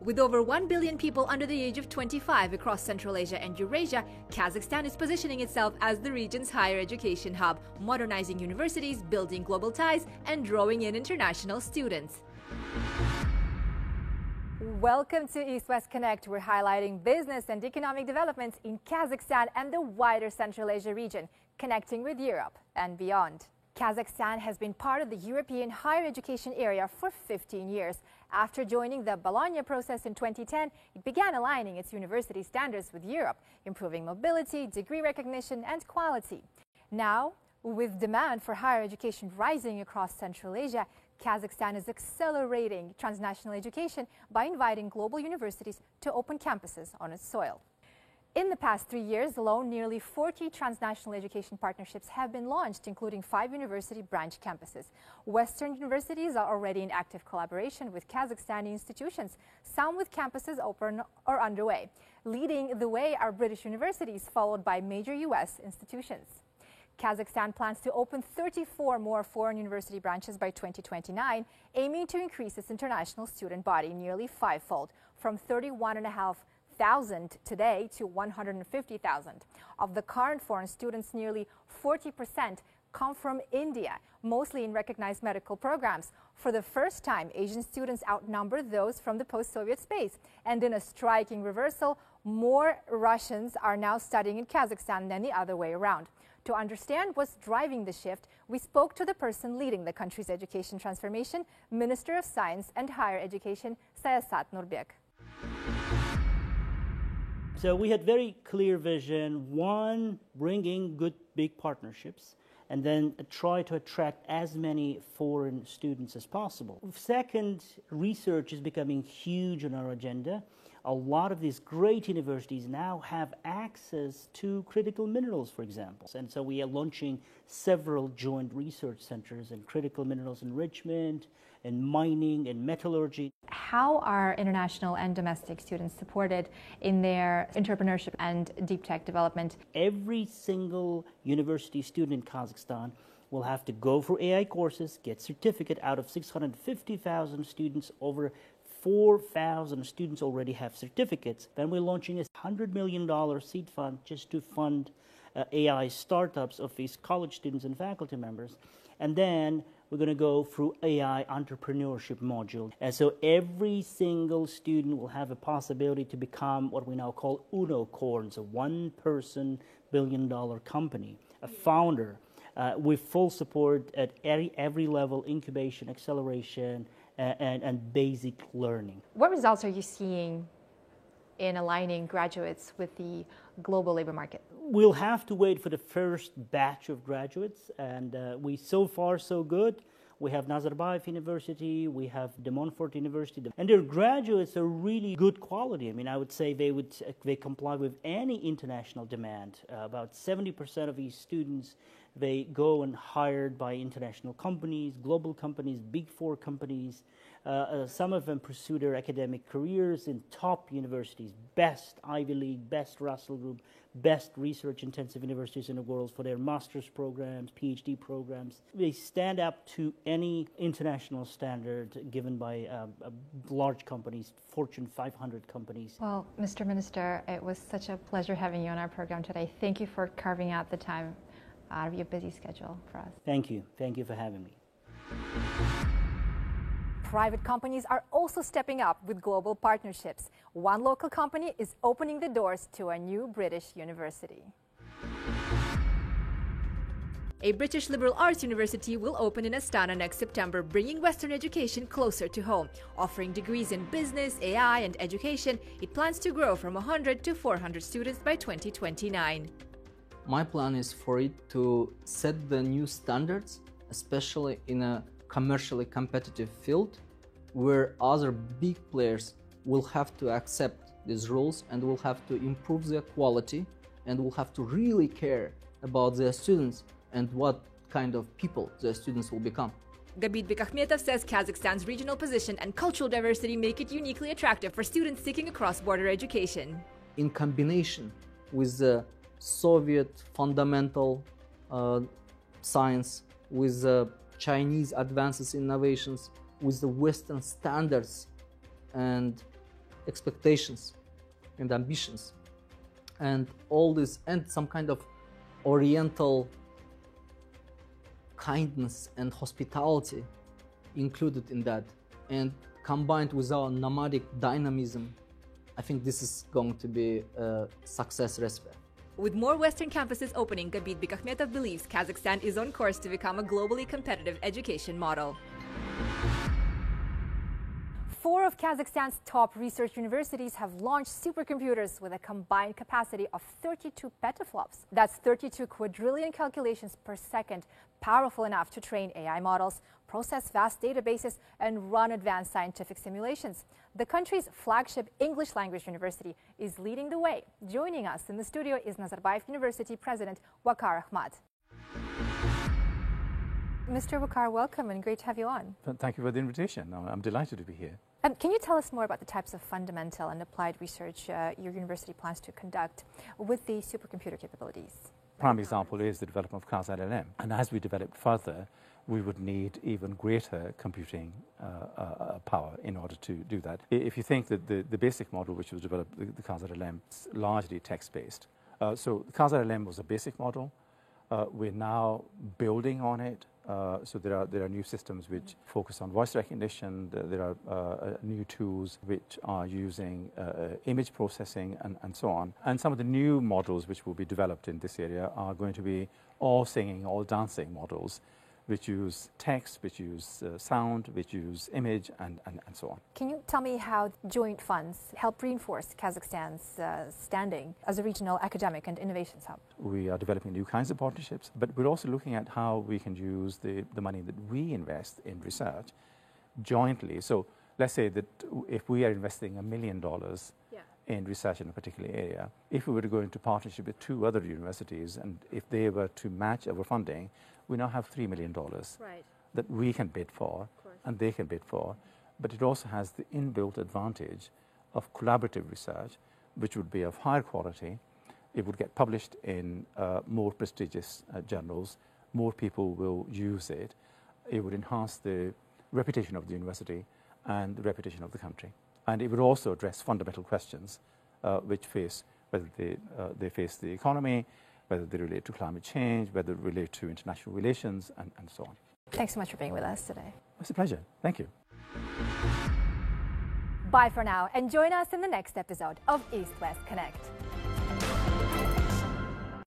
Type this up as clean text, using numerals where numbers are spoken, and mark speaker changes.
Speaker 1: With over 1 billion people under the age of 25 across Central Asia and Eurasia, Kazakhstan is positioning itself as the region's higher education hub, modernizing universities, building global ties, and drawing in international students.
Speaker 2: Welcome to East West Connect. We're highlighting business and economic developments in Kazakhstan and the wider Central Asia region, connecting with Europe and beyond. Kazakhstan has been part of the European higher education area for 15 years. After joining the Bologna process in 2010, it began aligning its university standards with Europe, improving mobility, degree recognition, and quality. Now, with demand for higher education rising across Central Asia, Kazakhstan is accelerating transnational education by inviting global universities to open campuses on its soil. In the past 3 years alone, nearly 40 transnational education partnerships have been launched, including 5 university branch campuses. Western universities are already in active collaboration with Kazakhstani institutions, some with campuses open or underway. Leading the way are British universities, followed by major U.S. institutions. Kazakhstan plans to open 34 more foreign university branches by 2029, aiming to increase its international student body nearly fivefold, from 31,500 today to 150,000. Of the current foreign students, nearly 40% come from India, mostly in recognized medical programs. For the first time, Asian students outnumber those from the post-Soviet space. And in a striking reversal, more Russians are now studying in Kazakhstan than the other way around. To understand what's driving the shift, we spoke to the person leading the country's education transformation, Minister of Science and Higher Education, Sayasat Nurbek.
Speaker 3: So we had very clear vision. One, bringing good big partnerships, and then try to attract as many foreign students as possible. Second, research is becoming huge on our agenda. A lot of these great universities now have access to critical minerals, for example. And so we are launching several joint research centers in critical minerals enrichment, and mining, and metallurgy.
Speaker 2: How are international and domestic students supported in their entrepreneurship and deep tech development?
Speaker 3: Every single university student in Kazakhstan will have to go for AI courses, get certificate. Out of 650,000 students, over 4,000 students already have certificates. Then we're launching a $100 million seed fund just to fund AI startups of these college students and faculty members. And then we're going to go through AI entrepreneurship module. And so every single student will have a possibility to become what we now call unicorns, a one-person billion-dollar company, a founder, with full support at every level, incubation, acceleration, and basic learning.
Speaker 2: What results are you seeing in aligning graduates with the global labor market?
Speaker 3: We'll have to wait for the first batch of graduates, and so far so good. We have Nazarbayev University, we have De Montfort University, and their graduates are really good quality. I mean, I would say they comply with any international demand. About 70% of these students, they go and hired by international companies, global companies, big four companies. Some of them pursue their academic careers in top universities, best Ivy League, best Russell Group, best research-intensive universities in the world for their master's programs, PhD programs. They stand up to any international standard given by large companies, Fortune 500 companies.
Speaker 2: Well, Mr. Minister, it was such a pleasure having you on our program today. Thank you for carving out the time out of your busy schedule for us.
Speaker 3: Thank you. Thank you for having me.
Speaker 2: Private companies are also stepping up with global partnerships. One local company is opening the doors to a new British university.
Speaker 1: A British liberal arts university will open in Astana next September, bringing Western education closer to home. Offering degrees in business, AI, and education, it plans to grow from 100 to 400 students by 2029.
Speaker 4: My plan is for it to set the new standards, especially in a commercially competitive field, where other big players will have to accept these rules and will have to improve their quality and will have to really care about their students and what kind of people their students will become.
Speaker 1: Gabit Bekakhmetov says Kazakhstan's regional position and cultural diversity make it uniquely attractive for students seeking a cross-border education.
Speaker 4: In combination with the Soviet fundamental science, with the Chinese advances, innovations, with the Western standards and expectations and ambitions, and all this, and some kind of oriental kindness and hospitality included in that, and combined with our nomadic dynamism, I think this is going to be a success recipe.
Speaker 1: With more Western campuses opening, Gabit Bikakhmetov believes Kazakhstan is on course to become a globally competitive education model.
Speaker 2: 4 of Kazakhstan's top research universities have launched supercomputers with a combined capacity of 32 petaflops. That's 32 quadrillion calculations per second, powerful enough to train AI models, process vast databases, and run advanced scientific simulations. The country's flagship English language university is leading the way. Joining us in the studio is Nazarbayev University President Wakar Ahmad. Mr. Wakar, welcome and great to have you on.
Speaker 5: Thank you for the invitation. I'm delighted to be here.
Speaker 2: Can you tell us more about the types of fundamental and applied research your university plans to conduct with the supercomputer capabilities?
Speaker 5: Prime example is the development of Kaz-LLM. And as we develop further, we would need even greater computing power in order to do that. If you think that the basic model which was developed, the Kaz-LLM, is largely text-based. So Kaz-LLM was a basic model. We're now building on it. So there are new systems which focus on voice recognition. There are new tools which are using image processing and so on. And some of the new models which will be developed in this area are going to be all singing, all dancing models, which use text, which use sound, which use image, and so on.
Speaker 2: Can you tell me how joint funds help reinforce Kazakhstan's standing as a regional academic and innovations hub?
Speaker 5: We are developing new kinds of partnerships, but we're also looking at how we can use the money that we invest in research jointly. So let's say that if we are investing $1 million in research in a particular area, if we were to go into partnership with 2 other universities, and if they were to match our funding, we now have $3 million that we can bid for and they can bid for. But it also has the inbuilt advantage of collaborative research, which would be of higher quality. It would get published in more prestigious journals. More people will use it. It would enhance the reputation of the university and the reputation of the country. And it would also address fundamental questions which face, whether they face the economy, whether they relate to climate change, whether they relate to international relations, and so on.
Speaker 2: Thanks so much for being with us today.
Speaker 5: It's a pleasure. Thank you.
Speaker 2: Bye for now, and join us in the next episode of East West Connect.